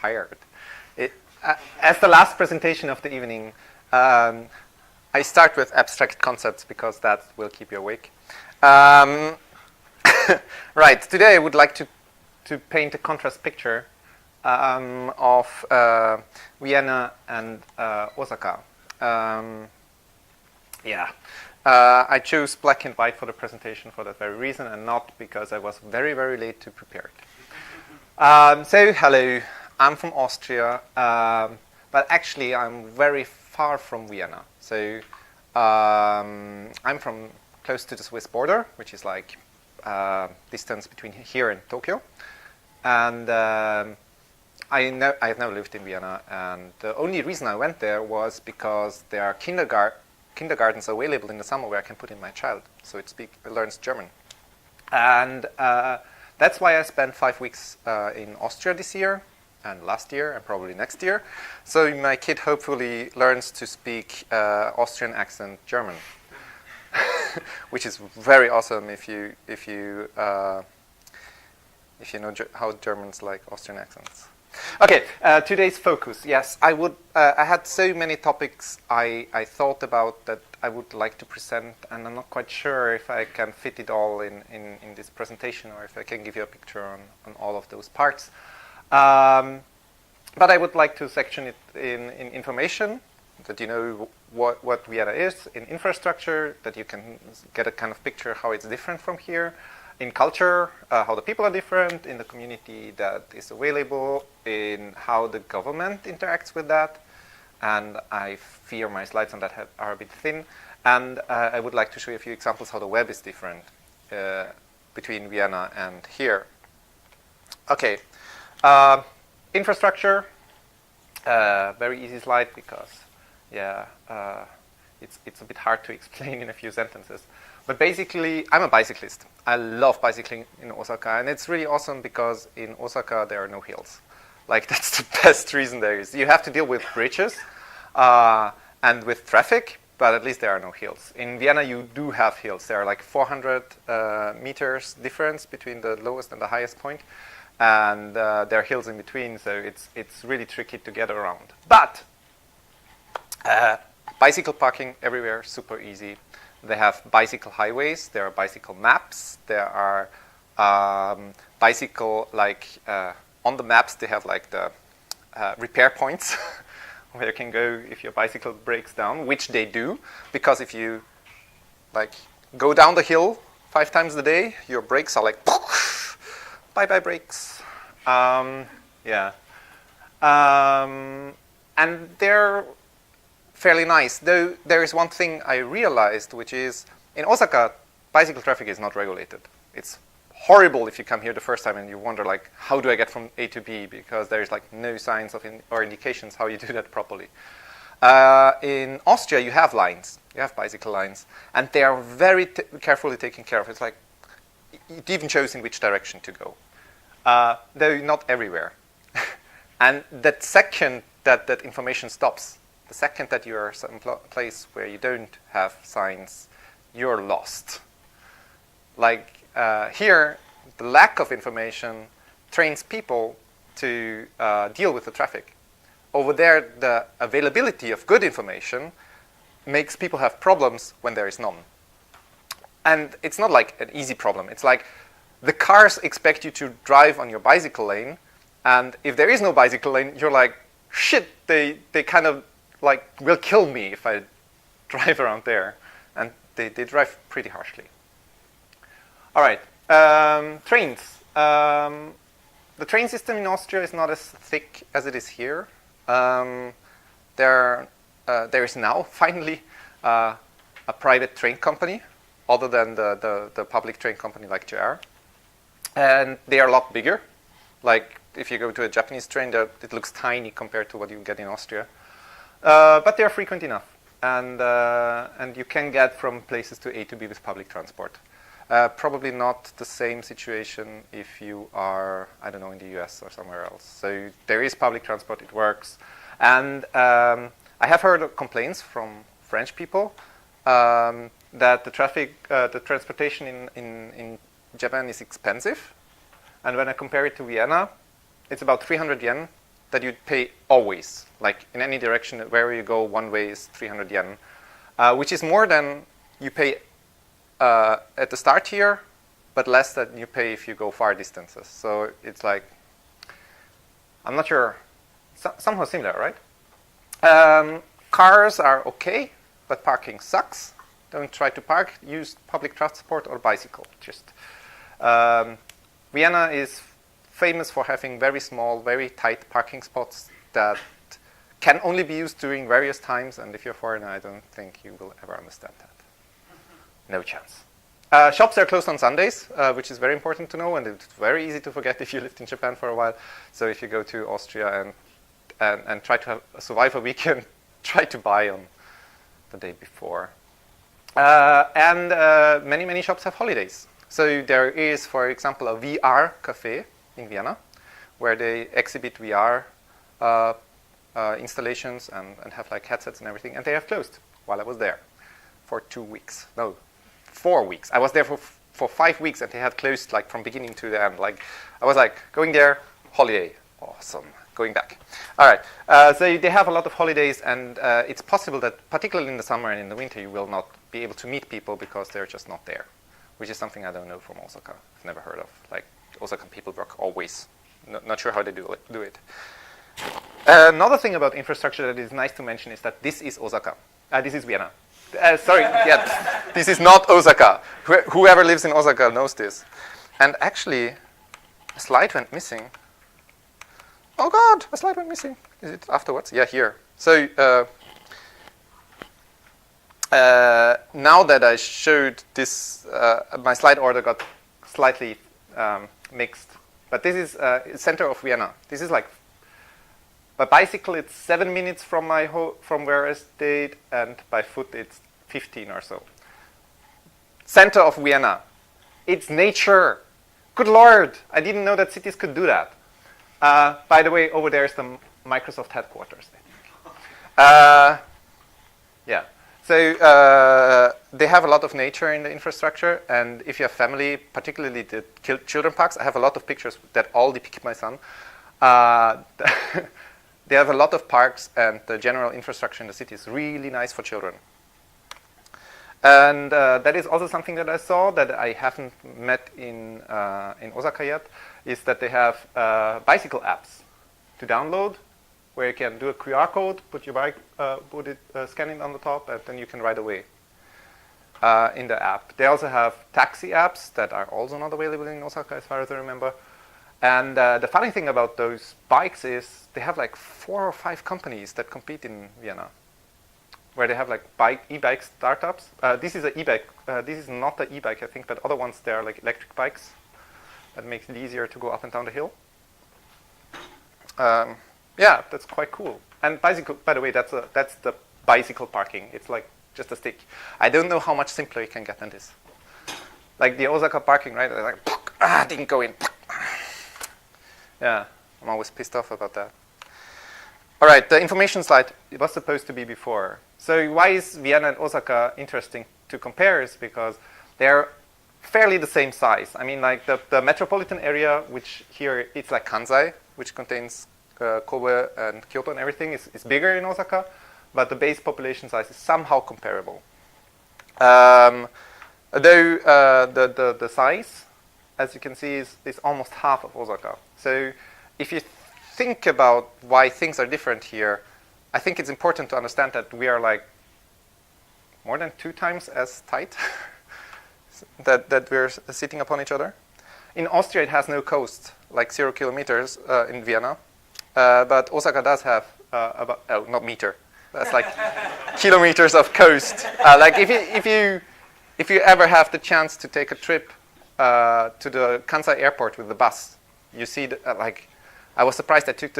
tired. As the last presentation of the evening, I start with abstract concepts because that will keep you awake. Right, today I would like to paint a contrast picture of Vienna and Osaka. I chose black and white for the presentation for that very reason, and not because I was very, very late to prepare it. So, hello, I'm from Austria, but actually I'm very far from Vienna. So, I'm from close to the Swiss border, which is like distance between here and Tokyo. And I have never lived in Vienna, and the only reason I went there was because there are kindergartens available in the summer where I can put in my child, so it learns German. And that's why I spent 5 weeks in Austria this year, and last year, and probably next year. So my kid hopefully learns to speak Austrian accent German, which is very awesome if you know how Germans like Austrian accents. Okay, today's focus. Yes, I had so many topics I thought about that I would like to present, and I'm not quite sure if I can fit it all in this presentation, or if I can give you a picture on all of those parts. But I would like to section it in information, that you know what Vienna is, in infrastructure, that you can get a kind of picture how it's different from here, in culture, how the people are different, in the community that is available, in how the government interacts with that, and I fear my slides on that are a bit thin, and I would like to show you a few examples how the web is different between Vienna and here. Okay, infrastructure, very easy slide because, it's a bit hard to explain in a few sentences. But basically, I'm a bicyclist. I love bicycling in Osaka, and it's really awesome because in Osaka there are no hills. Like, that's the best reason there is. You have to deal with bridges and with traffic, but at least there are no hills. In Vienna, you do have hills. There are like 400 meters difference between the lowest and the highest point, and there are hills in between, so it's really tricky to get around. But bicycle parking everywhere, super easy. They have bicycle highways, there are bicycle maps, there are bicycle, on the maps they have like the repair points where you can go if your bicycle breaks down, which they do, because if you go down the hill 5 times a day, your brakes are like, bye-bye brakes. And they're fairly nice, though there is one thing I realized, which is in Osaka, bicycle traffic is not regulated. It's horrible if you come here the first time and you wonder, how do I get from A to B? Because there is no signs or indications how you do that properly. In Austria, you have lines. You have bicycle lines, and they are very carefully taken care of. It's like it even shows in which direction to go, though not everywhere. And that second that information stops, the second that you are some place where you don't have signs, you're lost. Here, the lack of information trains people to deal with the traffic. Over there, the availability of good information makes people have problems when there is none. And it's not like an easy problem. It's like the cars expect you to drive on your bicycle lane, and if there is no bicycle lane, you're like, shit, they kind of will kill me if I drive around there. And they drive pretty harshly. All right, trains. The train system in Austria is not as thick as it is here. There is now, finally, a private train company, other than the public train company like JR. And they are a lot bigger. If you go to a Japanese train, it looks tiny compared to what you get in Austria. But they are frequent enough, and you can get from places to A to B with public transport. Probably not the same situation if you are, I don't know, in the US or somewhere else. So there is public transport, it works. And I have heard complaints from French people that the transportation in Japan is expensive. And when I compare it to Vienna, it's about 300 yen that you pay always, like in any direction, wherever you go, one way is 300 yen, which is more than you pay at the start here, but less than you pay if you go far distances. So it's like, I'm not sure, somehow similar, right? Cars are okay, but parking sucks. Don't try to park, use public transport or bicycle. Just Vienna is famous for having very small, very tight parking spots that can only be used during various times, and if you're a foreigner, I don't think you will ever understand that. No chance. Shops are closed on Sundays, which is very important to know, and it's very easy to forget if you lived in Japan for a while. So if you go to Austria and try to survive a weekend, try to buy on the day before. And many shops have holidays. So there is, for example, a VR cafe in Vienna, where they exhibit VR installations and have like headsets and everything, and they have closed while I was there for 2 weeks. No, 4 weeks. I was there for 5 weeks, and they had closed like from beginning to the end. Like I was like going there, holiday, awesome, going back. All right, so they have a lot of holidays, and it's possible that particularly in the summer and in the winter you will not be able to meet people because they're just not there, which is something I don't know from Osaka. I've never heard of. Like Osaka people work always. Not sure how they do it. Another thing about infrastructure that is nice to mention is that this is Osaka. This is Vienna. Sorry, yeah, this is not Osaka. Whoever lives in Osaka knows this. And actually, a slide went missing. Oh God, a slide went missing. Is it afterwards? Yeah, here. So now that I showed this, my slide order got slightly mixed. But this is center of Vienna. This is like, by bicycle it's 7 minutes from from where I stayed, and by foot it's 15 or so. Center of Vienna. It's nature. Good Lord, I didn't know that cities could do that. By the way, over there is the Microsoft headquarters, I think. Yeah. So they have a lot of nature in the infrastructure, and if you have family, particularly the children parks, I have a lot of pictures that all depict my son. They have a lot of parks, and the general infrastructure in the city is really nice for children. And that is also something that I saw that I haven't met in Osaka yet, is that they have bicycle apps to download, where you can do a QR code, put your bike, scan it on the top, and then you can ride away in the app. They also have taxi apps that are also not available in Osaka, as far as I remember. And the funny thing about those bikes is they have like 4 or 5 companies that compete in Vienna, where they have like e-bike startups. This is an e-bike. This is not an e-bike, I think, but other ones, they are like electric bikes. That makes it easier to go up and down the hill. Yeah, that's quite cool. And bicycle, by the way, that's the bicycle parking. It's like just a stick. I don't know how much simpler you can get than this. Like the Osaka parking, right? They're like, didn't go in. Yeah, I'm always pissed off about that. All right, the information slide, it was supposed to be before. So why is Vienna and Osaka interesting to compare is because they're fairly the same size. I mean, like the metropolitan area, which here it's like Kansai, which contains Kobe and Kyoto and everything, is bigger in Osaka, but the base population size is somehow comparable. Though the size, as you can see, is almost half of Osaka. So if you think about why things are different here, I think it's important to understand that we are like more than 2 times as tight that we're sitting upon each other. In Austria, it has no coast, like 0 kilometers in Vienna. But Osaka does have about, not meter, that's like kilometers of coast. Like if you ever have the chance to take a trip to the Kansai airport with the bus, you see like, I was surprised I took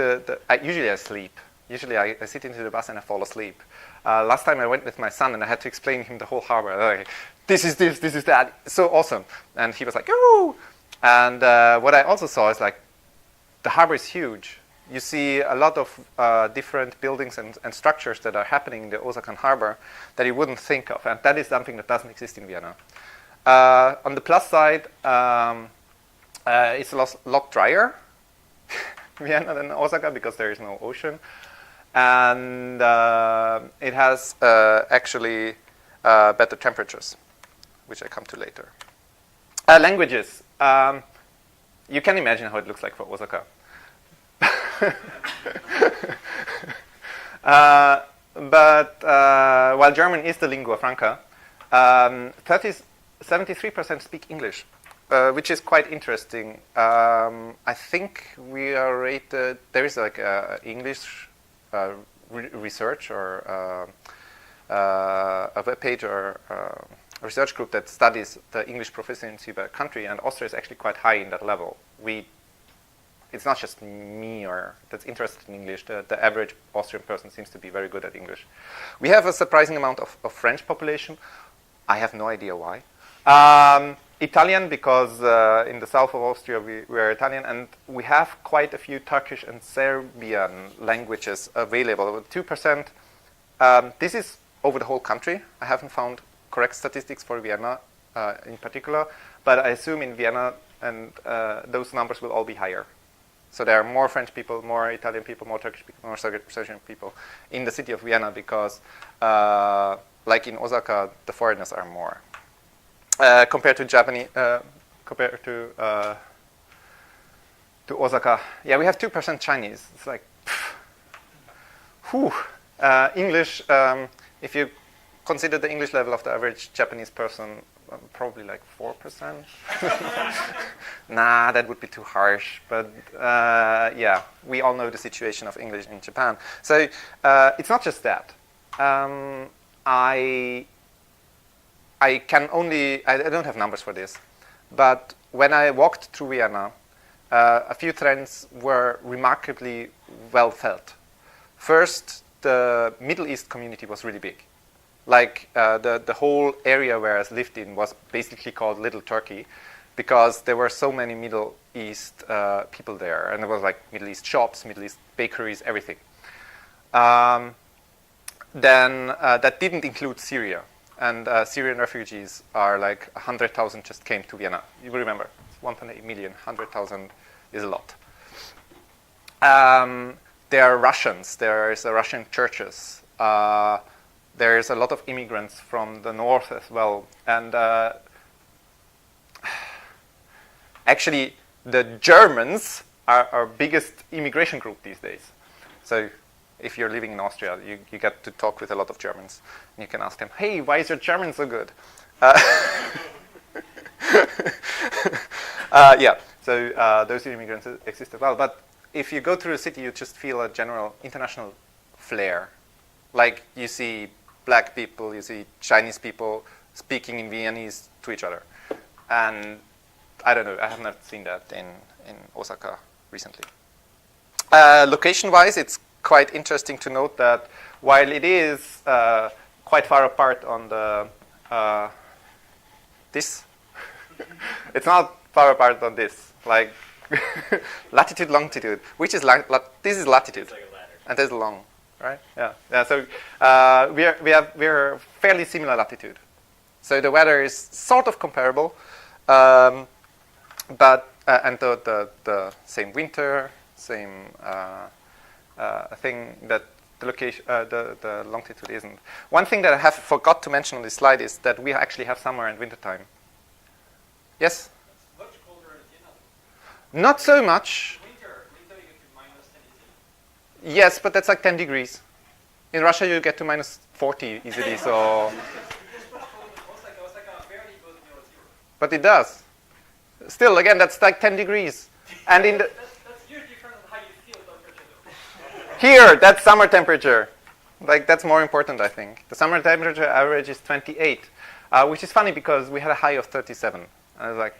usually I sleep. Usually I sit into the bus and I fall asleep. Last time I went with my son and I had to explain him the whole harbor. Like, this is this is that. So awesome. And he was like, ooh. And what I also saw is like, the harbor is huge. You see a lot of different buildings and structures that are happening in the Osakan harbor that you wouldn't think of. And that is something that doesn't exist in Vienna. On the plus side, it's a lot drier. Vienna than Osaka because there is no ocean. And it has actually better temperatures, which I come to later. Languages. You can imagine how it looks like for Osaka. But while German is the lingua franca, 73% speak English, which is quite interesting. I think we are rated, there is like English research or a web page or a research group that studies the English proficiency by country, and Austria is actually quite high in that level. It's not just me or that's interested in English. The average Austrian person seems to be very good at English. We have a surprising amount of French population. I have no idea why. Italian, because in the south of Austria we are Italian, and we have quite a few Turkish and Serbian languages available. 2%. This is over the whole country. I haven't found correct statistics for Vienna in particular, but I assume in Vienna and those numbers will all be higher. So there are more French people, more Italian people, more Turkish people, more Serbian people in the city of Vienna because, like in Osaka, the foreigners are more. Compared to Japanese, compared to Osaka, yeah, we have 2% Chinese. It's like, whew. English, if you consider the English level of the average Japanese person, probably like 4%. Nah, that would be too harsh. But yeah, we all know the situation of English in Japan. So it's not just that. I don't have numbers for this, but when I walked through Vienna, a few trends were remarkably well felt. First, the Middle East community was really big. Like the whole area where I lived in was basically called Little Turkey because there were so many Middle East people there, and there was like Middle East shops, Middle East bakeries, everything. Then that didn't include Syria, and Syrian refugees are like 100,000 just came to Vienna. You remember, 1.8 million, 100,000 is a lot. There are Russians, there's Russian churches. There's a lot of immigrants from the north as well. And actually, the Germans are our biggest immigration group these days. So if you're living in Austria, you get to talk with a lot of Germans. And you can ask them, hey, why is your German so good? Yeah, so those immigrants exist as well. But if you go through the city, you just feel a general international flair. Like you see black people, you see Chinese people speaking in Viennese to each other. And I don't know, I have not seen that in Osaka recently. Location-wise, it's quite interesting to note that while it is quite far apart on the this, it's not far apart on this, like latitude, longitude, which is this is latitude, like a ladder. And this is long. Right? Yeah. Yeah. So we're fairly similar latitude. So the weather is sort of comparable, but and the same winter, same thing that the location, the longitude isn't. One thing that I have forgot to mention on this slide is that we actually have summer and winter time. Yes. It's much colder in Vienna. Not so much. Winter you get to minus 10 easily. Yes, but that's like 10 degrees. In Russia, you get to minus 40 easily. So. But it does. Still, again, that's like 10 degrees. And in the that's huge difference in how you feel temperature though. here, that's summer temperature. Like that's more important, I think. The summer temperature average is 28, which is funny because we had a high of 37. And it was like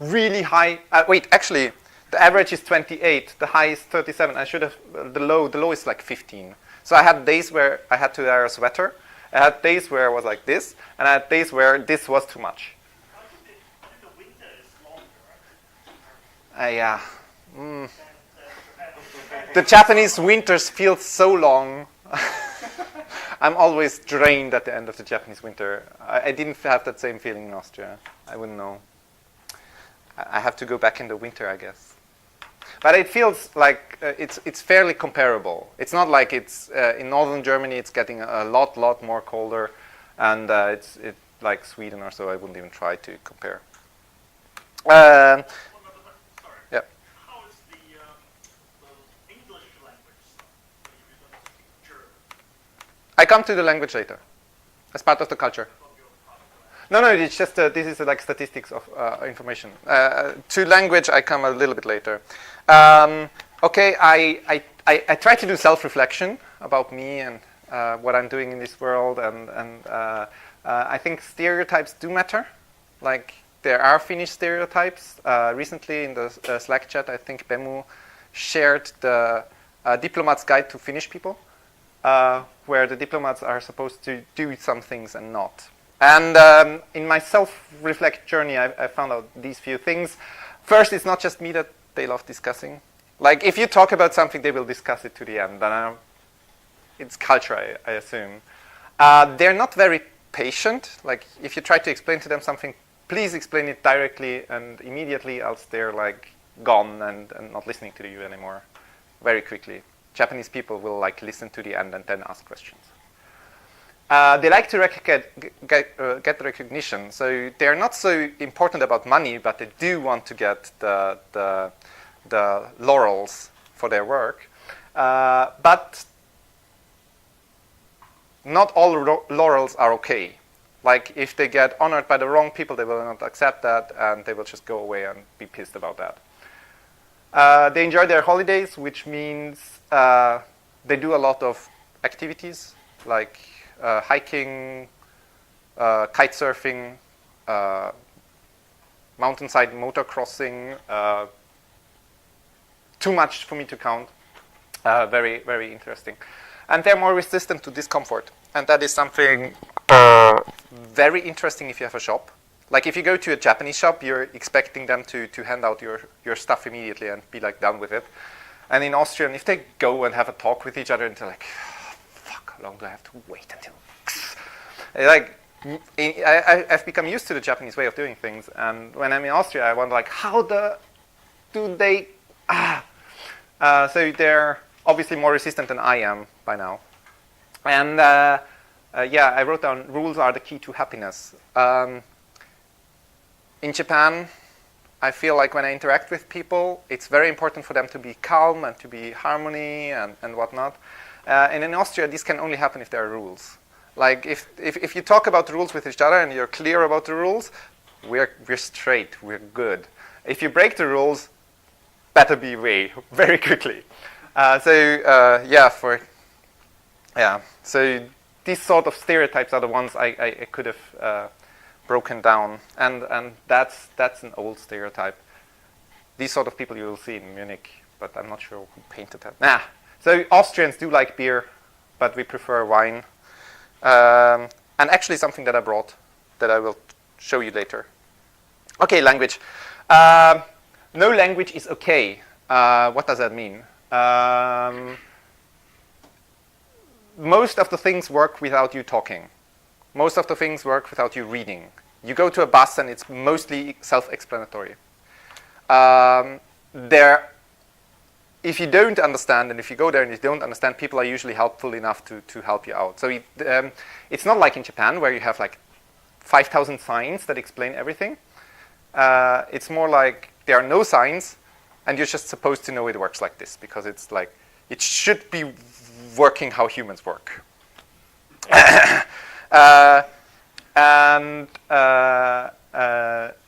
really high. Wait, actually, the average is 28. The high is 37. I should have the low is like 15. So I had days where I had to wear a sweater. I had days where it was like this, and I had days where this was too much. I think the winter is longer, right? Yeah. The Japanese winters feel so long. I'm always drained at the end of the Japanese winter. I didn't have that same feeling in Austria. I wouldn't know. I have to go back in the winter, I guess. But it feels like it's fairly comparable. It's not like it's in northern Germany. It's getting a lot more colder, and it's like Sweden or so. I wouldn't even try to compare. Sorry. Yeah. How is the English language stuff when you become German? I come to the language later, as part of the culture. No, it's just this is like statistics of information. To language, I come a little bit later. Okay, I try to do self-reflection about me and what I'm doing in this world, and I think stereotypes do matter. Like there are Finnish stereotypes. Recently in the Slack chat, I think Bemu shared the Diplomat's Guide to Finnish People, where the diplomats are supposed to do some things and not. And in my self-reflect journey, I found out these few things. First, it's not just me that they love discussing. Like, if you talk about something, they will discuss it to the end. And it's culture, I assume. They're not very patient. Like, if you try to explain to them something, please explain it directly and immediately, else they're like gone and not listening to you anymore very quickly. Japanese people will like listen to the end and then ask questions. They like to get recognition, so they're not so important about money, but they do want to get the laurels for their work. But not all laurels are okay. Like if they get honored by the wrong people, they will not accept that, and they will just go away and be pissed about that. They enjoy their holidays, which means they do a lot of activities like hiking, kite surfing, mountainside motocrossing, too much for me to count. Very, very interesting. And they're more resistant to discomfort. And that is something very interesting if you have a shop. Like if you go to a Japanese shop, you're expecting them to hand out your stuff immediately and be like done with it. And in Austria, if they go and have a talk with each other and they're like, how long do I have to wait until? Like, I've become used to the Japanese way of doing things, and when I'm in Austria, I wonder like, how do they? So they're obviously more resistant than I am by now, and yeah, I wrote down rules are the key to happiness. In Japan, I feel like when I interact with people, it's very important for them to be calm and to be harmony and whatnot. And in Austria, this can only happen if there are rules. Like if you talk about the rules with each other and you're clear about the rules, we're straight, we're good. If you break the rules, better be away very quickly. So these sort of stereotypes are the ones I could have broken down, and that's an old stereotype. These sort of people you will see in Munich, but I'm not sure who painted that. So Austrians do like beer, but we prefer wine. And actually something that I brought that I will show you later. Okay, language. No language is okay. What does that mean? Most of the things work without you talking. Most of the things work without you reading. You go to a bus and it's mostly self-explanatory. If you don't understand, and if you go there and you don't understand, people are usually helpful enough to help you out. So it's not like in Japan where you have like 5,000 signs that explain everything. It's more like there are no signs, and you're just supposed to know it works like this because it's like it should be working how humans work.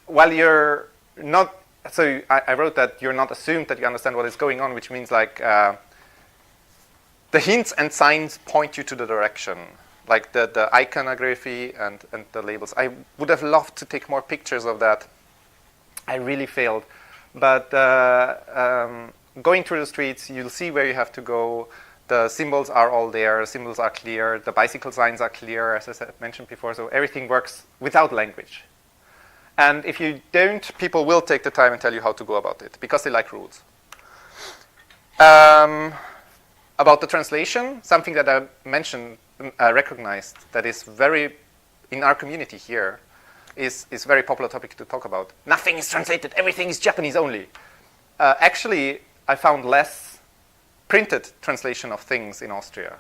While you're not. So I wrote that you're not assumed that you understand what is going on, which means like the hints and signs point you to the direction, like the iconography and the labels. I would have loved to take more pictures of that. I really failed. But going through the streets, you'll see where you have to go. The symbols are all there. The symbols are clear. The bicycle signs are clear, as I mentioned before. So everything works without language. And if you don't, people will take the time and tell you how to go about it because they like rules. About the translation, something that I mentioned, recognized that is very, in our community here, is very popular topic to talk about. Nothing is translated. Everything is Japanese only. Actually, I found less printed translation of things in Austria.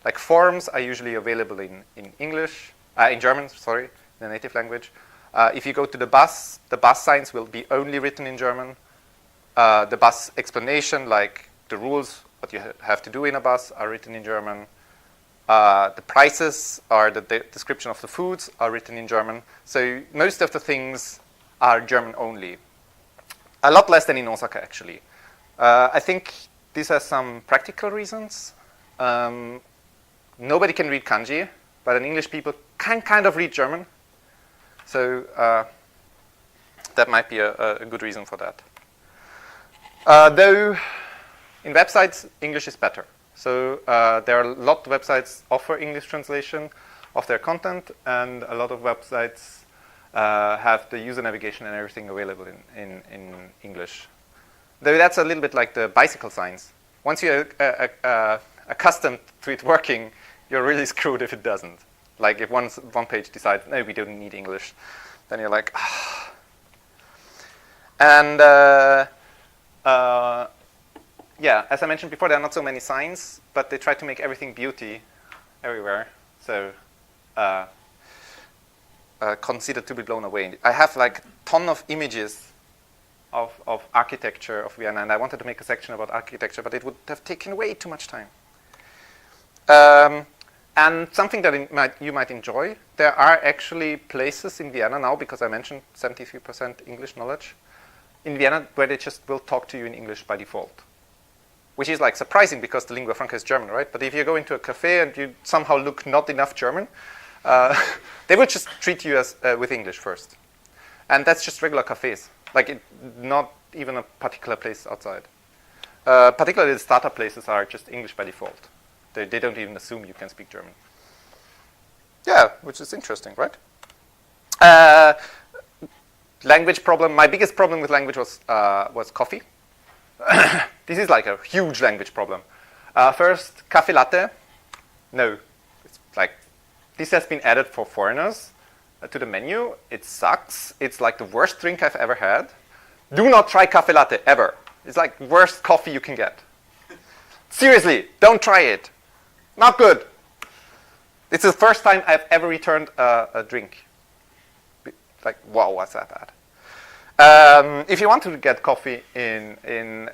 Like forms are usually available in English, in German, sorry, the native language. If you go to the bus signs will be only written in German. The bus explanation, like the rules, what you have to do in a bus, are written in German. The prices or the description of the foods are written in German. So most of the things are German only. A lot less than in Osaka, actually. I think this has some practical reasons. Nobody can read kanji, but an English people can kind of read German. So that might be a good reason for that. Though in websites, English is better. So there are a lot of websites offer English translation of their content, and a lot of websites have the user navigation and everything available in English. Though that's a little bit like the bicycle signs. Once you're accustomed to it working, you're really screwed if it doesn't. Like if one page decides, no, we don't need English, then you're like, ah. And yeah, as I mentioned before, there are not so many signs, but they try to make everything beauty everywhere. So considered to be blown away. I have like a ton of images of architecture of Vienna, and I wanted to make a section about architecture, but it would have taken way too much time. And something that you might enjoy, there are actually places in Vienna now, because I mentioned 73% English knowledge, in Vienna where they just will talk to you in English by default. Which is like surprising because the lingua franca is German, right? But if you go into a cafe and you somehow look not enough German, they will just treat you as with English first. And that's just regular cafes, like not even a particular place outside. Particularly the startup places are just English by default. They don't even assume you can speak German. Yeah, which is interesting, right? Language problem. My biggest problem with language was coffee. This is like a huge language problem. First, cafe latte. No, it's like this has been added for foreigners to the menu. It sucks. It's like the worst drink I've ever had. Do not try cafe latte ever. It's like worst coffee you can get. Seriously, don't try it. Not good. It's the first time I've ever returned a drink. Like, wow, what's that bad? If you want to get coffee in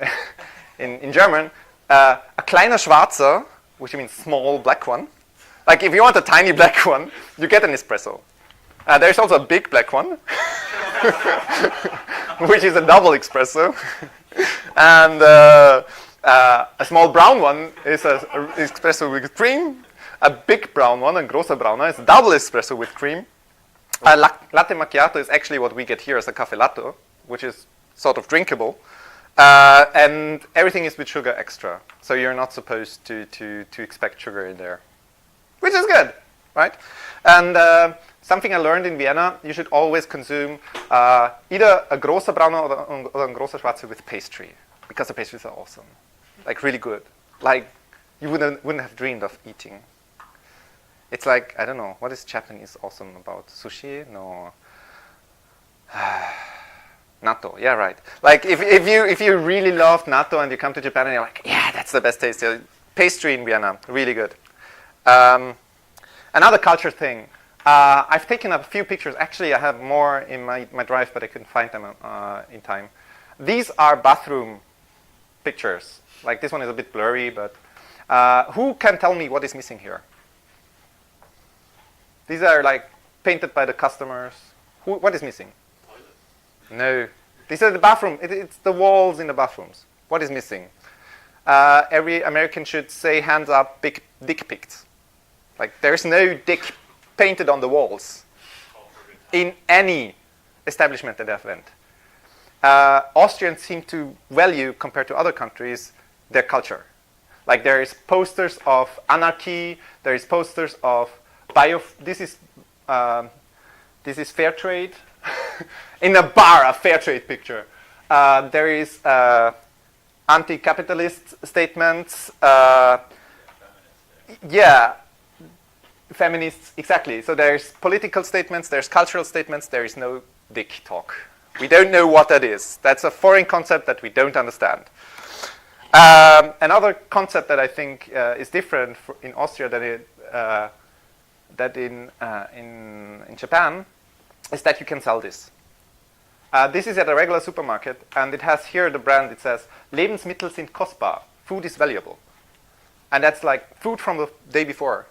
German, a kleiner Schwarzer, which means small black one. Like if you want a tiny black one, you get an espresso. There's also a big black one, which is a double espresso. And a small brown one is an espresso with cream. A big brown one, a großer brauner, is a double espresso with cream. Latte macchiato is actually what we get here as a caffè latte, which is sort of drinkable. And everything is with sugar extra. So you're not supposed to expect sugar in there, which is good, right? And something I learned in Vienna, you should always consume either a großer brauner or a großer schwarzer with pastry, because the pastries are awesome, like really good. Like you wouldn't have dreamed of eating. It's like, I don't know, what is Japanese awesome about? Sushi? No. Natto, yeah, right. Like if you really love natto and you come to Japan and you're like, yeah, that's the best taste. Pastry in Vienna, really good. Another culture thing. I've taken a few pictures. Actually, I have more in my drive, but I couldn't find them in time. These are bathroom pictures. Like this one is a bit blurry, but who can tell me what is missing here? These are like painted by the customers. What is missing? No. These are the bathroom. It's the walls in the bathrooms. What is missing? Every American should say hands up, big dick pics. Like there's no dick painted on the walls in any establishment that I've went. Austrians seem to value, compared to other countries, their culture. Like there is posters of anarchy. There is posters of this is fair trade. In a bar, a fair trade picture. There is anti-capitalist statements. Yeah, feminists, exactly. So there's political statements, there's cultural statements, there is no dick talk. We don't know what that is. That's a foreign concept that we don't understand. Another concept that I think is different in Austria than in Japan is that you can sell this. This is at a regular supermarket, and it has here the brand. It says Lebensmittel sind kostbar. Food is valuable, and that's like food from the day before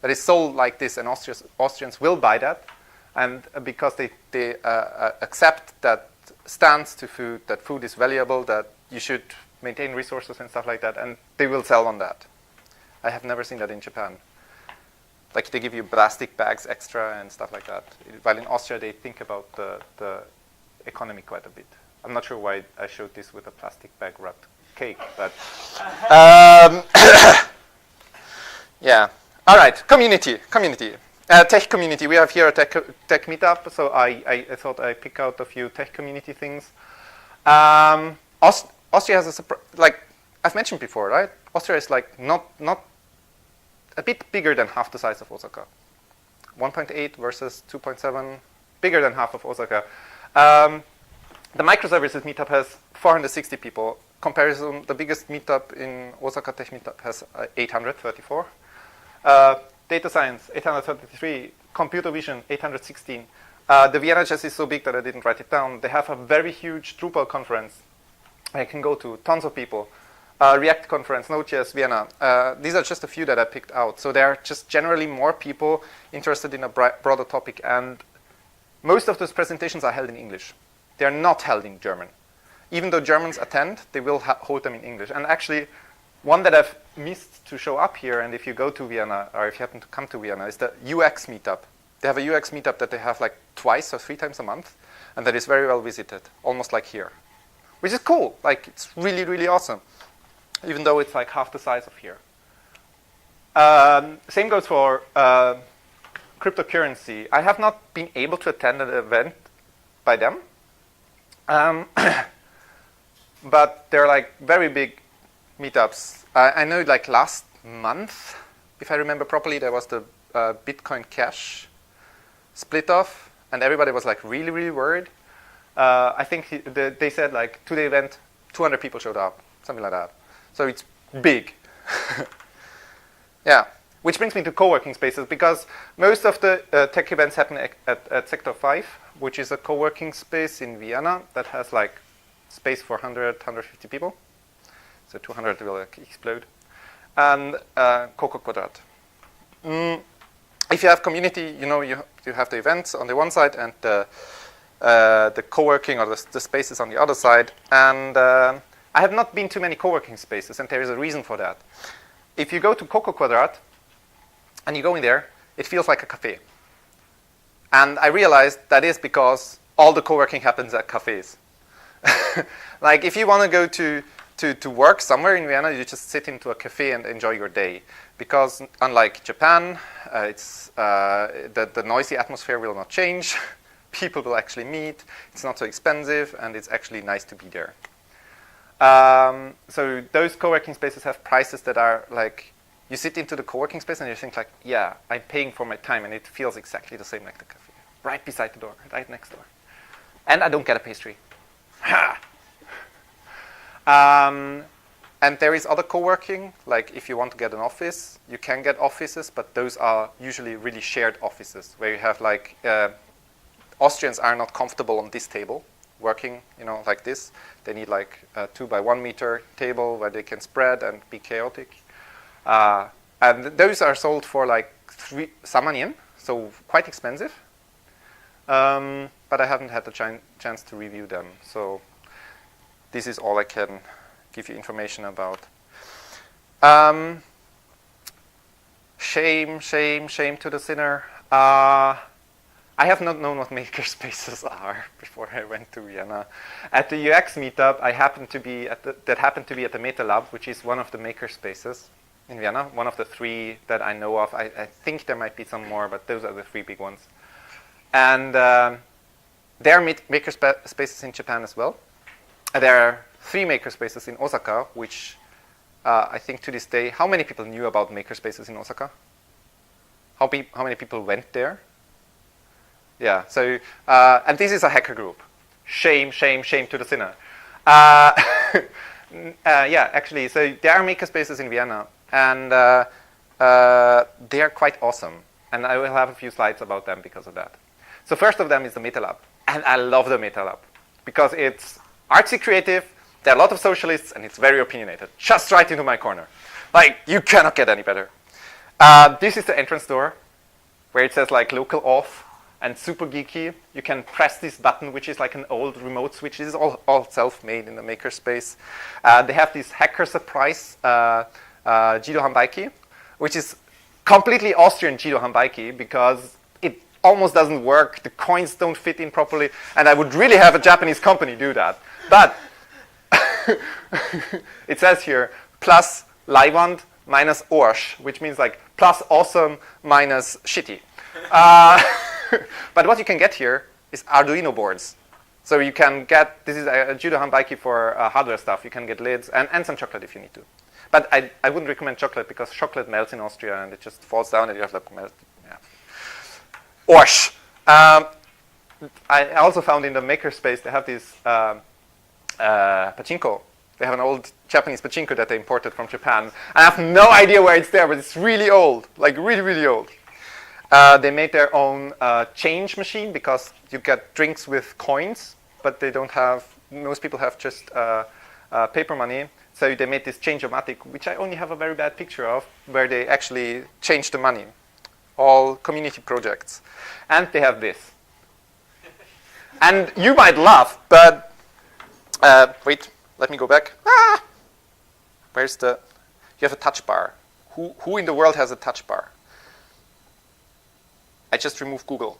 that is sold like this, and Austrians will buy that, and because they accept that stance to food, that food is valuable, that you should maintain resources and stuff like that, and they will sell on that. I have never seen that in Japan. Like they give you plastic bags extra and stuff like that. While in Austria they think about the economy quite a bit. I'm not sure why I showed this with a plastic bag wrapped cake, but yeah. All right, community. Tech community. We have here a tech meetup, so I thought I'd pick out a few tech community things. Austria has like I've mentioned before, right? Austria is like not a bit bigger than half the size of Osaka. 1.8 versus 2.7, bigger than half of Osaka. The microservices meetup has 460 people. Comparison, the biggest meetup in Osaka Tech Meetup has 834. Data science, 833. Computer vision, 816. The Vienna just is so big that I didn't write it down. They have a very huge Drupal conference I can go to, tons of people. React conference, Node.js, Vienna. These are just a few that I picked out. So there are just generally more people interested in a broader topic, and most of those presentations are held in English. They are not held in German. Even though Germans attend, they will hold them in English. And actually, one that I've missed to show up here, and if you go to Vienna, or if you happen to come to Vienna, is the UX meetup. They have a UX meetup that they have like 2 or 3 times a month, and that is very well visited, almost like here. Which is cool. Like, it's really, really awesome. Even though it's like half the size of here. Same goes for cryptocurrency. I have not been able to attend an event by them. But they're like very big meetups. I know like last month, if I remember properly, there was the Bitcoin Cash split off, and everybody was like really, really worried. I think they said like to the event, 200 people showed up, something like that. So it's big. Yeah, which brings me to co-working spaces, because most of the tech events happen at Sector 5, which is a co-working space in Vienna that has like space for 100, 150 people. So 200 will like explode. And Coco Quadrat. If you have community, you know, you have the events on the one side and the co-working or the spaces on the other side. And I have not been to many co-working spaces, and there is a reason for that. If you go to Coco Quadrat and you go in there, it feels like a cafe. And I realized that is because all the co-working happens at cafes. Like if you want to go to work somewhere in Vienna, you just sit into a cafe and enjoy your day. Because unlike Japan, it's the noisy atmosphere will not change. People will actually meet. It's not so expensive, and it's actually nice to be there. So those co-working spaces have prices that are like, you sit into the co-working space and you think like, yeah, I'm paying for my time, and it feels exactly the same like the cafe. Right beside the door, right next door. And I don't get a pastry. And there is other co-working, like if you want to get an office, you can get offices, but those are usually really shared offices, where you have like, Austrians are not comfortable on this table, working, you know, like this. They need like a 2 by 1 meter table where they can spread and be chaotic. And those are sold for like 3 saman, so quite expensive. But I haven't had the chance to review them. So this is all I can give you information about. Shame to the sinner. I have not known what makerspaces are before I went to Vienna. At the UX meetup, I happened to be at the Meta Lab, which is one of the makerspaces in Vienna, one of the 3 that I know of. I think there might be some more, but those are the 3 big ones. And there are makerspaces in Japan as well. There are 3 makerspaces in Osaka, which I think to this day, how many people knew about makerspaces in Osaka? How many people went there? Yeah, so, and this is a hacker group. Shame to the sinner. Yeah, actually, so there are makerspaces in Vienna, and they are quite awesome. And I will have a few slides about them because of that. So first of them is the Meta Lab, and I love the Meta Lab because it's artsy creative. There are a lot of socialists, and it's very opinionated. Just right into my corner, like you cannot get any better. This is the entrance door, where it says like local off. And super geeky, you can press this button, which is like an old remote switch. This is all self-made in the makerspace. They have this hacker surprise Jido Hanbaiki, which is completely Austrian Jido Hanbaiki because it almost doesn't work. The coins don't fit in properly, and I would really have a Japanese company do that. But it says here plus Leiwand minus Orsch, which means like plus awesome minus shitty. But what you can get here is Arduino boards. So you can get, this is a Judo Hanbaiki for hardware stuff. You can get lids and some chocolate if you need to. But I wouldn't recommend chocolate because chocolate melts in Austria and it just falls down and you have like melt. Yeah. Orsch. I also found in the makerspace they have this pachinko. They have an old Japanese pachinko that they imported from Japan. I have no idea where it's there, but it's really old, like really, really old. They made their own change machine because you get drinks with coins, but they don't have, most people have just paper money. So they made this change-o-matic, which I only have a very bad picture of, where they actually change the money. All community projects. And they have this. And you might laugh, but wait, let me go back. Where's the, you have a touch bar. Who in the world has a touch bar? I just removed Google.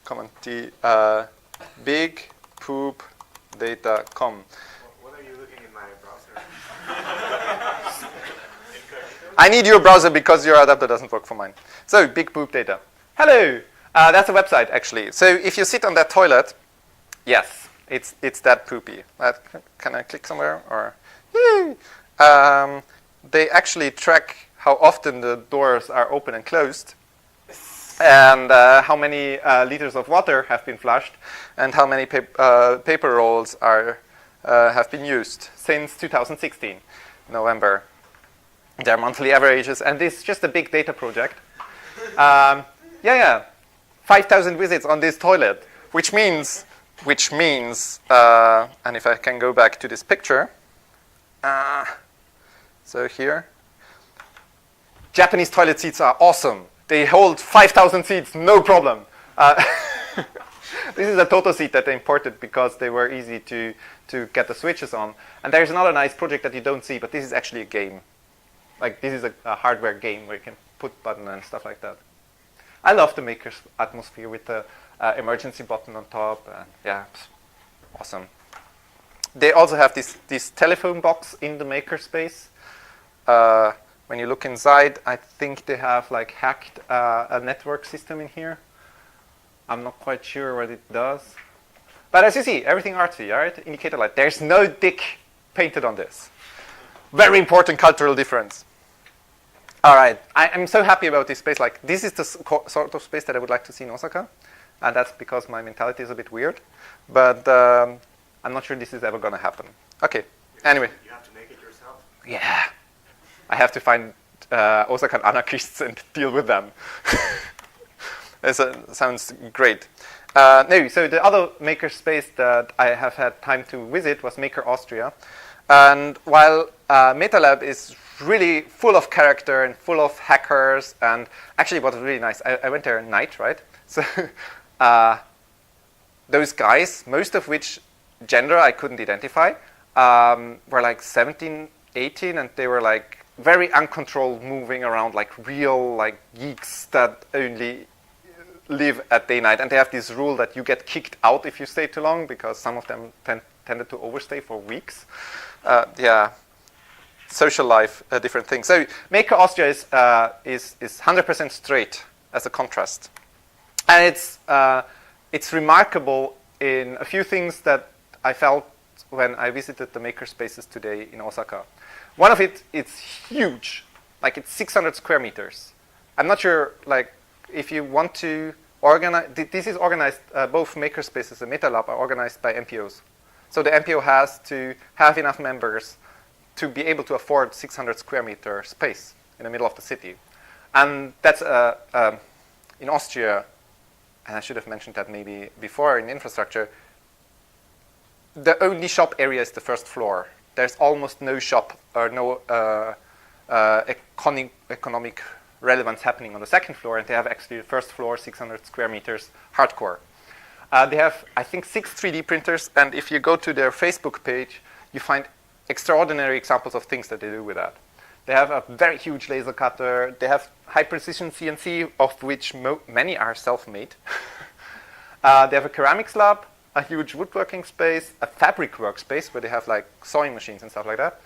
Come on, the big poop data.com. What are you looking in my browser? I need your browser because your adapter doesn't work for mine. So, big poop data. Hello. That's a website, actually. So, if you sit on that toilet, yes, it's that poopy. Can I click somewhere? Or they actually track how often the doors are open and closed, and how many liters of water have been flushed, and how many paper rolls have been used since 2016, November. Their monthly averages, and this is just a big data project. 5,000 visits on this toilet, which means, and if I can go back to this picture, so here, Japanese toilet seats are awesome. They hold 5,000 seats, no problem. This is a Toto seat that they imported because they were easy to get the switches on. And there's another nice project that you don't see, but this is actually a game. Like, this is a hardware game where you can put buttons and stuff like that. I love the maker's atmosphere with the emergency button on top. Yeah, it's awesome. They also have this telephone box in the makerspace. When you look inside, I think they have like hacked a network system in here. I'm not quite sure what it does. But as you see, everything artsy, right? Indicator light. There's no dick painted on this. Very important cultural difference. All right, I'm so happy about this space. Like, this is the sort of space that I would like to see in Osaka. And that's because my mentality is a bit weird. But I'm not sure this is ever going to happen. Okay, anyway. You have to make it yourself. Yeah. I have to find Osakan anarchists and deal with them. Sounds great. No, so the other makerspace that I have had time to visit was Maker Austria. And while MetaLab is really full of character and full of hackers, and actually what was really nice, I went there at night, right? So those guys, most of which gender I couldn't identify, were like 17, 18, and they were like very uncontrolled, moving around like real like geeks that only live at day night. And they have this rule that you get kicked out if you stay too long, because some of them tended to overstay for weeks. Yeah, social life, a different thing. So Maker Austria is 100% straight as a contrast, and it's remarkable in a few things that I felt when I visited the maker spaces today in Osaka. One of it's huge, like it's 600 square meters. I'm not sure, like, if you want to organize, this is organized, both maker spaces and MetaLab are organized by MPOs. So the MPO has to have enough members to be able to afford 600 square meter space in the middle of the city. And that's in Austria, and I should have mentioned that maybe before in infrastructure, the only shop area is the first floor. There's almost no shop or no economic relevance happening on the second floor, and they have actually the first floor, 600 square meters, hardcore. They have, I think, 6 3D printers, and if you go to their Facebook page, you find extraordinary examples of things that they do with that. They have a very huge laser cutter. They have high-precision CNC, of which many are self-made. They have a ceramics lab, a huge woodworking space, a fabric workspace where they have like sewing machines and stuff like that.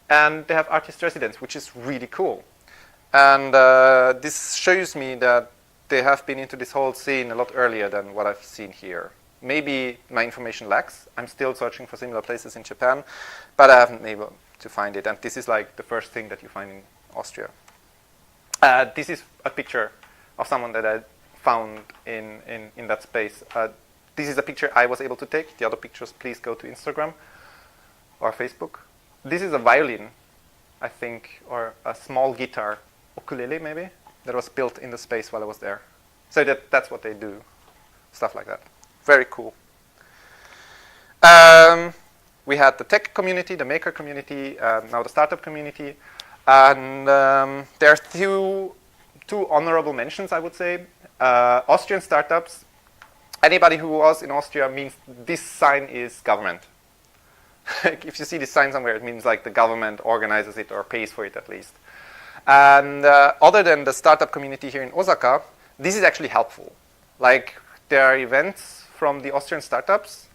And they have artist residence, which is really cool. And this shows me that they have been into this whole scene a lot earlier than what I've seen here. Maybe my information lacks. I'm still searching for similar places in Japan, but I haven't been able to find it. And this is like the first thing that you find in Austria. This is a picture of someone that I found in that space. This is a picture I was able to take. The other pictures, please go to Instagram or Facebook. This is a violin, I think, or a small guitar, ukulele maybe, that was built in the space while I was there. So that's what they do, stuff like that. Very cool. We had the tech community, the maker community, now the startup community. And there are two honorable mentions, I would say. Austrian startups. Anybody who was in Austria means this sign is government. If you see this sign somewhere, it means like the government organizes it or pays for it at least. And other than the startup community here in Osaka, this is actually helpful. Like there are events from the Austrian startups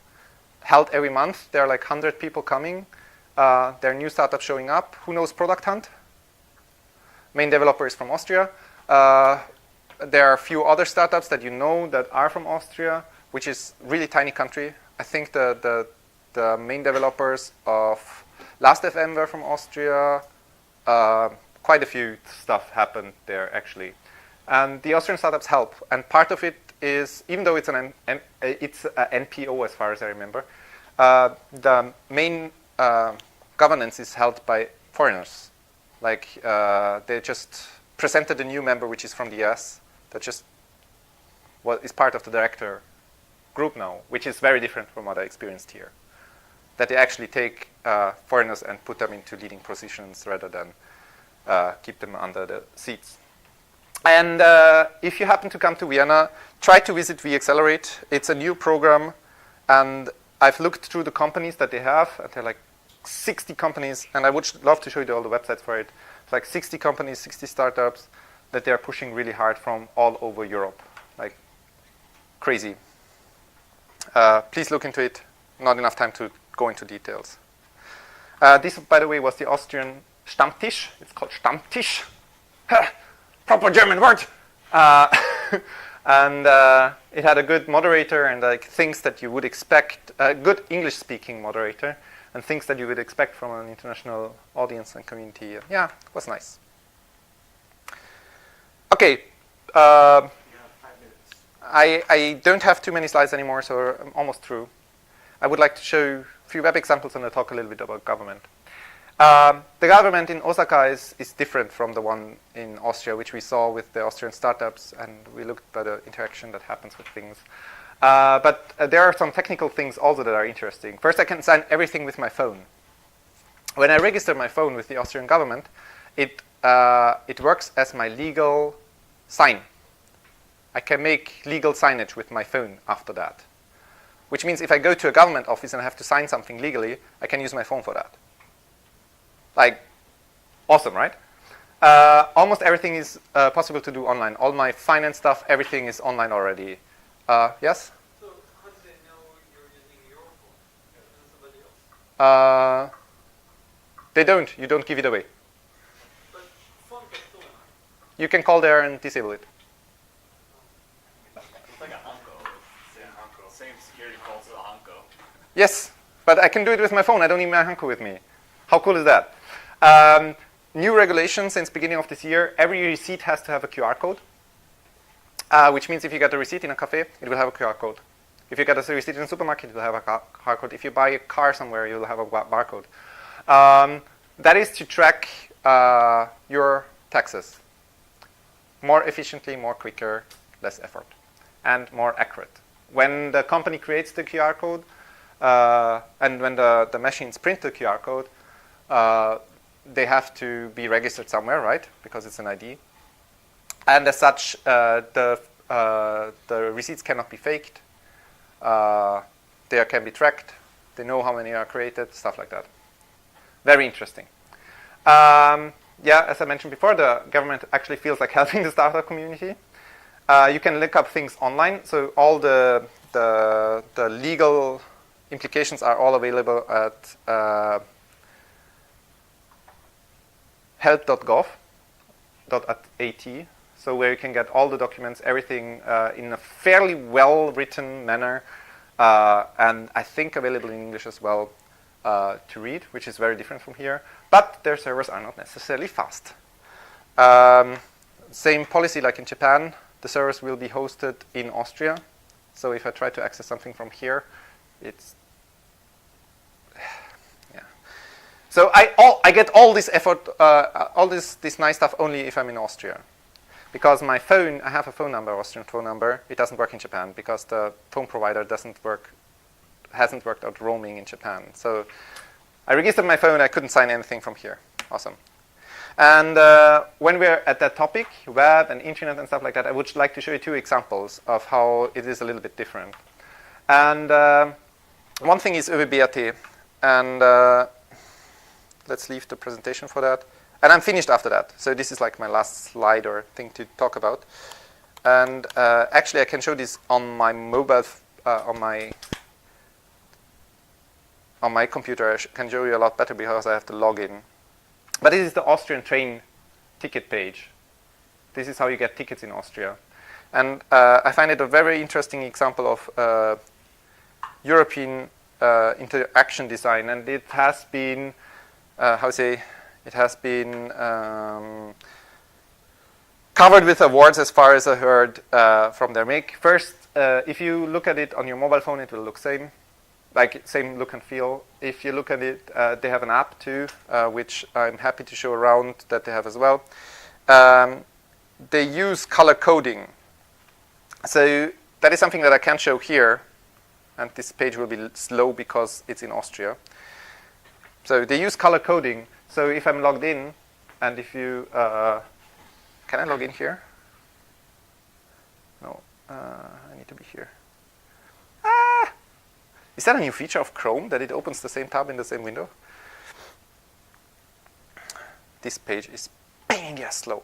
held every month. There are like 100 people coming. There are new startups showing up. Who knows Product Hunt? Main developer is from Austria. There are a few other startups that you know that are from Austria, which is really tiny country. I think the main developers of Last.fm were from Austria. Quite a few stuff happened there actually. And the Austrian startups help. And part of it is, even though it's an NPO as far as I remember, the main governance is held by foreigners. Like they just presented a new member which is from the US that just is part of the director group now, which is very different from what I experienced here. That they actually take foreigners and put them into leading positions rather than keep them under the seats. And if you happen to come to Vienna, try to visit vAccelerate. It's a new program, and I've looked through the companies that they have, and they're like 60 companies, and I would love to show you all the websites for it. It's like 60 companies, 60 startups that they're pushing really hard from all over Europe. Like crazy. Please look into it. Not enough time to go into details. This, by the way, was the Austrian Stammtisch. It's called Stammtisch. Proper German word. And it had a good moderator and like things that you would expect, a good English-speaking moderator, and things that you would expect from an international audience and community. Yeah, it was nice. Okay. You have 5 minutes. I don't have too many slides anymore, so I'm almost through. I would like to show a few web examples and I'll talk a little bit about government. The government in Osaka is different from the one in Austria, which we saw with the Austrian startups, and we looked at the interaction that happens with things. But there are some technical things also that are interesting. First, I can sign everything with my phone. When I register my phone with the Austrian government, it works as my legal sign. I can make legal signage with my phone after that. Which means if I go to a government office and I have to sign something legally, I can use my phone for that. Like, awesome, right? Almost everything is possible to do online. All my finance stuff, everything is online already. Yes? So how do they know you're using your phone and somebody else? They don't. You don't give it away. But phone gets stolen. You can call there and disable it. It's like a Hanko. Same security call to a Hanko. Yes, but I can do it with my phone. I don't need my Hanko with me. How cool is that? New regulation since beginning of this year, every receipt has to have a QR code, which means if you get a receipt in a cafe, it will have a QR code. If you get a receipt in a supermarket, you'll have a barcode. If you buy a car somewhere, you'll have a barcode. That is to track your taxes more efficiently, more quicker, less effort, and more accurate. When the company creates the QR code, and when the machines print the QR code, they have to be registered somewhere, right? Because it's an ID. And as such, the receipts cannot be faked. They can be tracked. They know how many are created, stuff like that. Very interesting. Yeah, as I mentioned before, the government actually feels like helping the startup community. You can look up things online. So all the legal implications are all available at help.gov.at. So where you can get all the documents, everything in a fairly well-written manner, and I think available in English as well to read, which is very different from here. But their servers are not necessarily fast. Same policy like in Japan. The servers will be hosted in Austria. So if I try to access something from here, it's yeah. So I get all this effort, all this nice stuff only if I'm in Austria. Because my phone, I have a phone number, Austrian phone number. It doesn't work in Japan because the phone provider hasn't worked out roaming in Japan. So I registered my phone. I couldn't sign anything from here. Awesome. And when we're at that topic, web and internet and stuff like that, I would like to show you two examples of how it is a little bit different. And one thing is ÖBRT. And let's leave the presentation for that. And I'm finished after that. So this is like my last slide or thing to talk about. And actually, I can show this on my mobile, on my computer. I can show you a lot better because I have to log in. But this is the Austrian train ticket page. This is how you get tickets in Austria. And I find it a very interesting example of European interaction design. And it has been, it has been covered with awards as far as I heard from their make. First, if you look at it on your mobile phone, it will look same look and feel. If you look at it, they have an app too, which I'm happy to show around that they have as well. They use color coding. So that is something that I can't show here. And this page will be slow because it's in Austria. So they use color coding. So if I'm logged in, and if you, can I log in here? No, I need to be here. Ah! Is that a new feature of Chrome, that it opens the same tab in the same window? This page is bang, slow.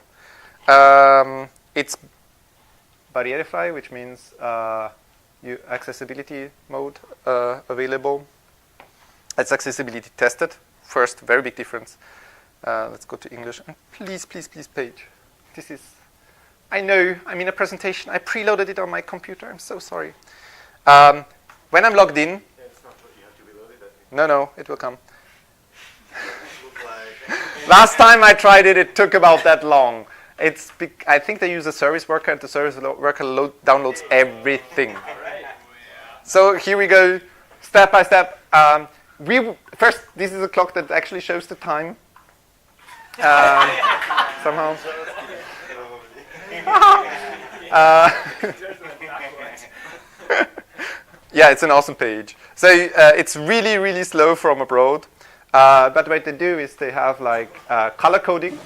It's barrierify, which means accessibility mode available. It's accessibility tested. First, very big difference. Let's go to English. And please, please, please, page. This is, I know, I'm in a presentation. I preloaded it on my computer. I'm so sorry. When I'm logged in. Yeah, it's not what you have to reload it. No, it will come. Last time I tried it, it took about that long. I think they use a service worker, and the service worker downloads everything. So here we go, step by step. First, this is a clock that actually shows the time. Somehow. Yeah, it's an awesome page. So it's really, really slow from abroad. But what they do is they have like color coding.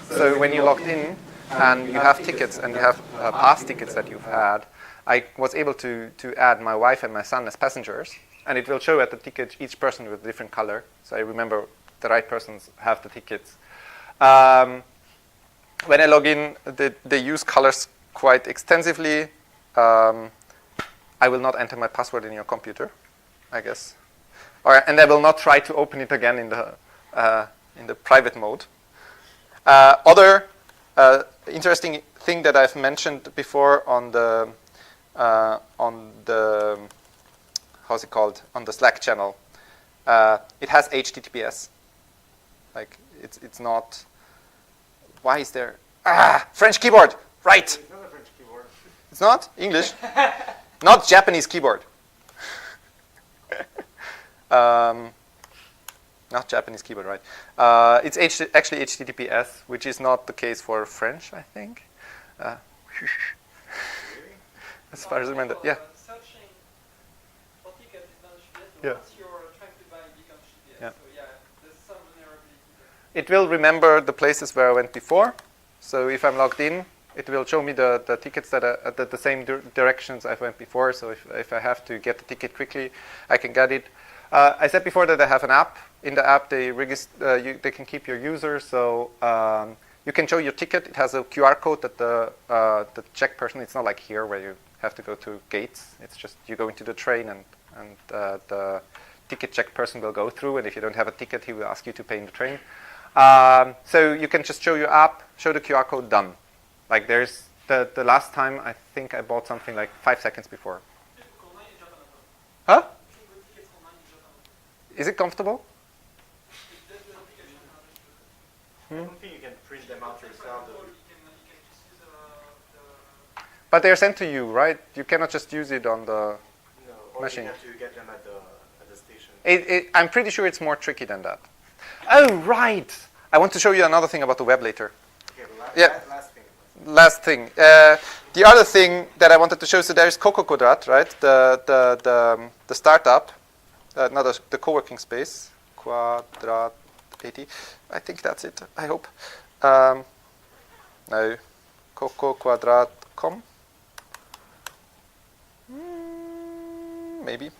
So when you're logged in and you have tickets and you have past tickets that you've had, I was able to add my wife and my son as passengers. And it will show at the ticket each person with a different color. So I remember the right persons have the tickets. When I log in, they use colors quite extensively. I will not enter my password in your computer, I guess. And I will not try to open it again in the private mode. Other interesting thing that I've mentioned before on the how's it called, on the Slack channel, it has HTTPS. Like it's not. Why is there French keyboard? Right. It's not a French keyboard. It's not English. Not Japanese keyboard. Not Japanese keyboard, right? It's actually HTTPS, which is not the case for French, I think. As far as I remember, yeah. Searching for tickets is not HTTPS, but Yeah. once you're trying to buy, it becomes HTTPS. Yeah. So yeah, there's some vulnerability there. It will remember the places where I went before. So if I'm logged in, it will show me the tickets that are at the same directions I went before. So if I have to get the ticket quickly, I can get it. I said before that I have an app. In the app, they can keep your user. So you can show your ticket. It has a QR code that the check person. It's not like here where you have to go to gates. It's just you go into the train and the ticket check person will go through. And if you don't have a ticket, he will ask you to pay in the train. So you can just show your app, show the QR code, done. Like there's the last time I think I bought something like 5 seconds before. Huh? Is it comfortable? I don't think you can print them out yourself. But they're sent to you, right? You cannot just use it on the No, or machine. you have to get them at the station. I'm pretty sure it's more tricky than that. Oh, right. I want to show you another thing about the web later. Okay, Yeah. last thing. Last thing. The other thing that I wanted to show, so there's Coco Quadrat, right? The startup, not the co-working space, Quadrat 80. I think that's it, I hope. No, cocoquadrat.com. Maybe.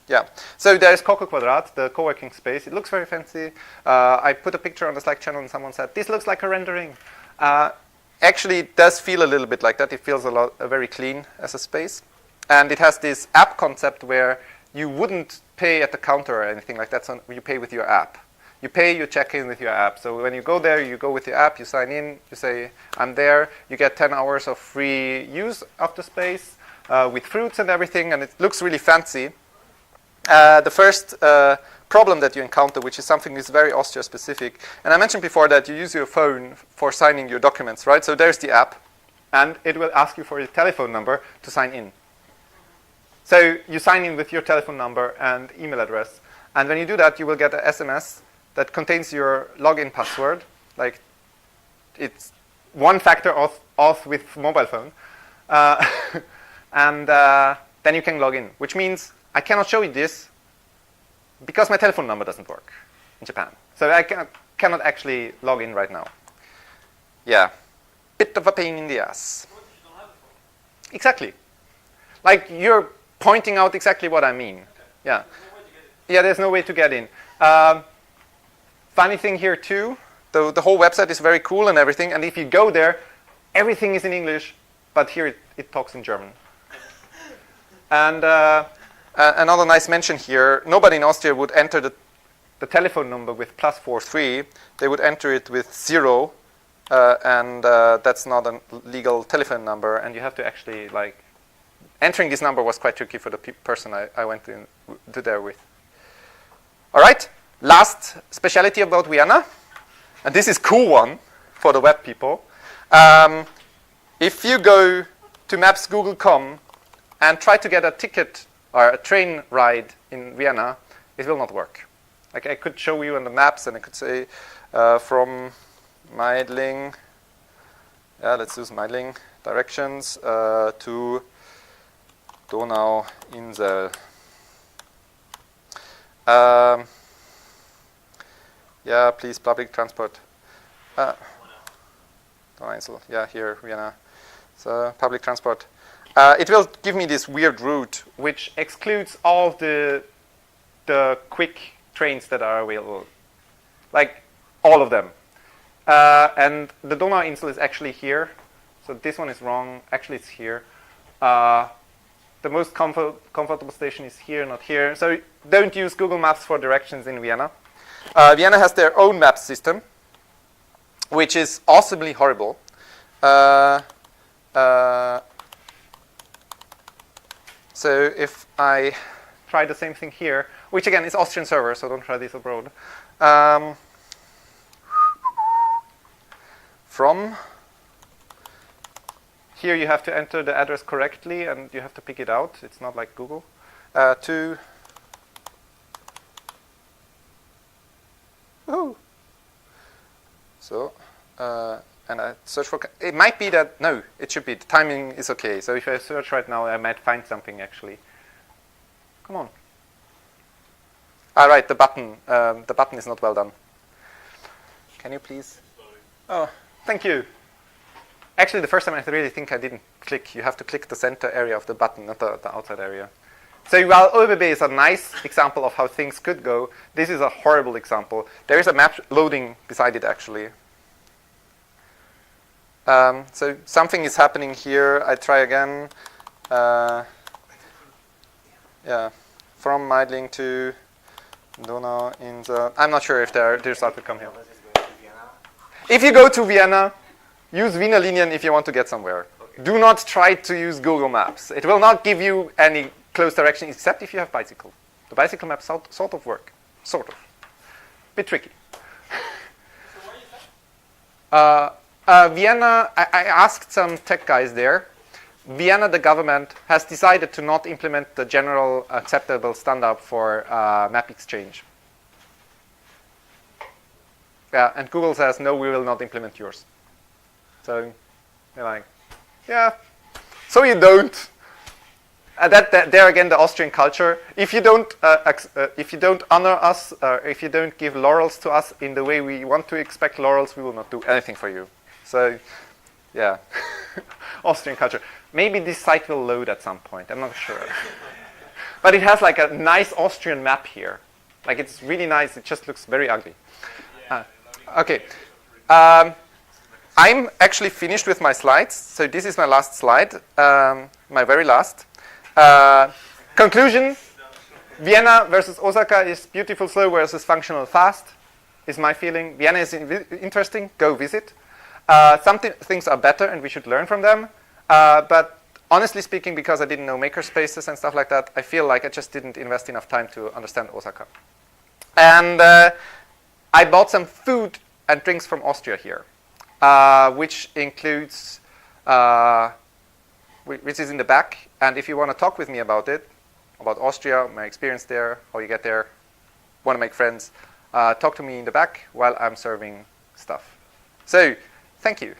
Yeah. So there's Coco Quadrat, the co-working space. It looks very fancy. I put a picture on the Slack channel and someone said, this looks like a rendering. Actually, it does feel a little bit like that. It feels very clean as a space. And it has this app concept where you wouldn't pay at the counter or anything like that. So you pay with your app. You pay, you check in with your app. So when you go there, you go with your app, you sign in, you say, I'm there. You get 10 hours of free use of the space with fruits and everything. And it looks really fancy. The first problem that you encounter, which is something that's very Austria specific, and I mentioned before that you use your phone for signing your documents, right? So there's the app, and it will ask you for your telephone number to sign in. So you sign in with your telephone number and email address, and when you do that, you will get an SMS that contains your login password, like it's one-factor auth with mobile phone, and then you can log in, which means I cannot show you this because my telephone number doesn't work in Japan. So I cannot actually log in right now. Yeah, bit of a pain in the ass. Exactly. Like you're pointing out exactly what I mean. Yeah. Yeah, there's no way to get in. Funny thing here too, the whole website is very cool and everything, and if you go there, everything is in English, but here it talks in German. And another nice mention here, nobody in Austria would enter the telephone number with +43. They would enter it with 0, and that's not a legal telephone number. And you have to actually, like, entering this number was quite tricky for the person I went to there with. All right, last speciality about Vienna, and this is cool one for the web people. If you go to Maps Google.com and try to get a ticket or a train ride in Vienna, it will not work. Like I could show you on the maps and I could say from Meidling, let's use Meidling directions to Donauinsel. Yeah, please, public transport. Donauinsel, yeah, here, Vienna. So public transport. It will give me this weird route, which excludes all the quick trains that are available, like all of them. And the Donauinsel is actually here, so this one is wrong. Actually, it's here. The most comfortable station is here, not here. So don't use Google Maps for directions in Vienna. Vienna has their own map system, which is awesomely horrible. So if I try the same thing here, which again is Austrian server, so don't try this abroad. From here you have to enter the address correctly and you have to pick it out. It's not like Google. To so. And I search for, it might be that, no, it should be, the timing is okay. So if I search right now, I might find something actually. Come on. Ah, right, the button is not well done. Can you please? Oh, thank you. Actually, the first time I really think I didn't click. You have to click the center area of the button, not the outside area. So while ÖBB is a nice example of how things could go, this is a horrible example. There is a map loading beside it, actually. So something is happening here. I try again. Yeah, from Meidling to Donau in the. I'm not sure if there's outcome here. If you go to Vienna, use Wiener Linien if you want to get somewhere. Okay. Do not try to use Google Maps. It will not give you any close direction except if you have bicycle. The bicycle maps sort of work. Sort of. Bit tricky. So where is that? Vienna, I asked some tech guys there. Vienna, the government, has decided to not implement the general acceptable standard for map exchange. Yeah, and Google says, no, we will not implement yours. So they're like, yeah, so you don't. There again, the Austrian culture. If you don't honor us, if you don't give laurels to us in the way we want to expect laurels, we will not do anything for you. So, yeah, Austrian culture. Maybe this site will load at some point. I'm not sure. But it has like a nice Austrian map here. Like it's really nice. It just looks very ugly. Okay. I'm actually finished with my slides. So this is my last slide, my very last. Conclusion, Vienna versus Osaka is beautiful slow versus functional fast, is my feeling. Vienna is interesting. Go visit. Some things are better and we should learn from them. But honestly speaking, because I didn't know makerspaces and stuff like that, I feel like I just didn't invest enough time to understand Osaka. And I bought some food and drinks from Austria here, which includes, which is in the back. And if you want to talk with me about it, about Austria, my experience there, how you get there, want to make friends, talk to me in the back while I'm serving stuff. So, thank you.